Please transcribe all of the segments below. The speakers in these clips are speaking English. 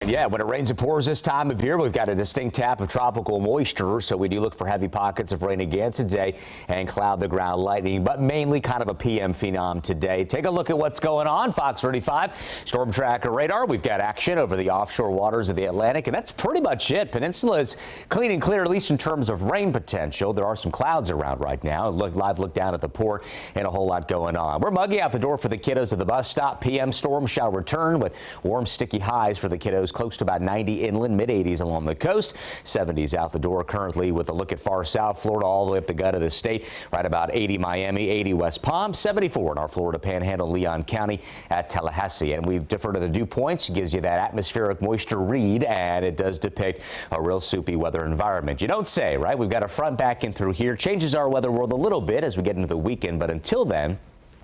Yeah, when it rains and pours this time of year, we've got a distinct tap of tropical moisture, so we do look for heavy pockets of rain again today and cloud the ground lightning, but mainly kind of a PM phenom today. Take a look at what's going on. Fox 35 Storm Tracker radar. We've got action over the offshore waters of the Atlantic, and that's pretty much it. Peninsula is clean and clear, at least in terms of rain potential. There are some clouds around right now. Live look down at the port and a whole lot going on. We're muggy out the door for the kiddos at the bus stop. PM storm shall return with warm, sticky highs for the kiddos, close to about 90 inland, mid-80s along the coast, 70s out the door currently with a look at far south Florida all the way up the gut of the state, right about 80 Miami, 80 West Palm, 74 in our Florida Panhandle, Leon County at Tallahassee. And we defer to the dew points, gives you that atmospheric moisture read, and it does depict a real soupy weather environment. You don't say, right? We've got a front back in through here, changes our weather world a little bit as we get into the weekend, but until then,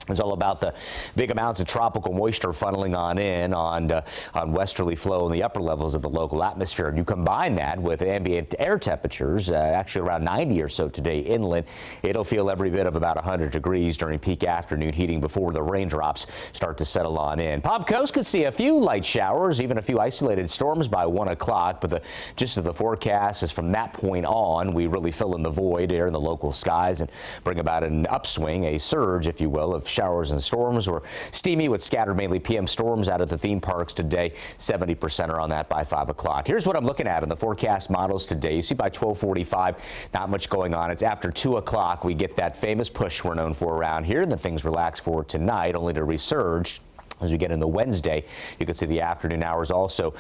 it's all about the big amounts of tropical moisture funneling on in on westerly flow in the upper levels of the local atmosphere. And you combine that with ambient air temperatures, actually around 90 or so today inland. It'll feel every bit of about 100 degrees during peak afternoon heating before the raindrops start to settle on in. Palm Coast could see a few light showers, even a few isolated storms by 1 o'clock. But the gist of the forecast is from that point on, we really fill in the void here in the local skies and bring about an upswing, a surge, if you will, of showers and storms. We're steamy with scattered mainly PM storms out at the theme parks today. 70% are on that by 5 o'clock. Here's what I'm looking at in the forecast models today. You see by 12:45, not much going on. It's after 2 o'clock we get that famous push we're known for around here, and then things relax for tonight, only to resurge as we get into Wednesday. You can see the afternoon hours also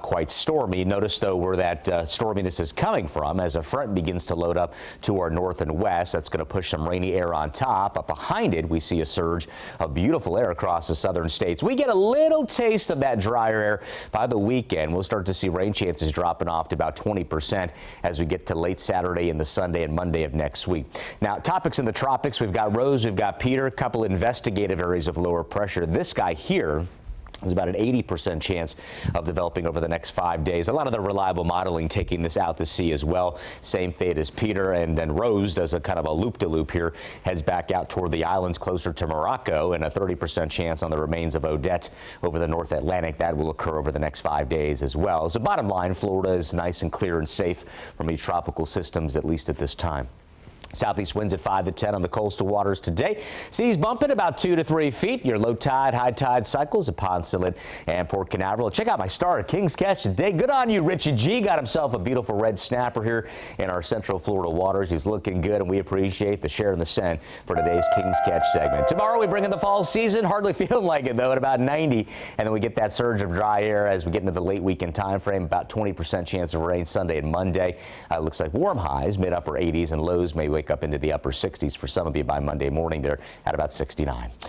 quite stormy. Notice, though, where that storminess is coming from as a front begins to load up to our north and west. That's going to push some rainy air on top. Up behind it, we see a surge of beautiful air across the southern states. We get a little taste of that drier air by the weekend. We'll start to see rain chances dropping off to about 20% as we get to late Saturday and the Sunday and Monday of next week. Now, topics in the tropics. We've got Rose, we've got Peter, a couple investigative areas of lower pressure. This guy here is about an 80% chance of developing over the next 5 days. A lot of the reliable modeling taking this out to sea as well. Same fate as Peter, and then Rose does a kind of a loop-de-loop here, heads back out toward the islands closer to Morocco, and a 30% chance on the remains of Odette over the North Atlantic. That will occur over the next 5 days as well. So bottom line, Florida is nice and clear and safe from these tropical systems, at least at this time. Southeast winds at 5 to 10 on the coastal waters today. Seas bumping about 2 to 3 feet. Your low tide, high tide cycles at Ponce Inlet and Port Canaveral. Check out my star at King's Catch today. Good on you, Richie G. Got himself a beautiful red snapper here in our central Florida waters. He's looking good, and we appreciate the share and the send for today's King's Catch segment. Tomorrow we bring in the fall season. Hardly feeling like it, though, at about 90. And then we get that surge of dry air as we get into the late weekend time frame. About 20% chance of rain Sunday and Monday. Looks like warm highs, mid-upper 80s, and lows may wake up into the upper 60s for some of you by Monday morning there at about 69.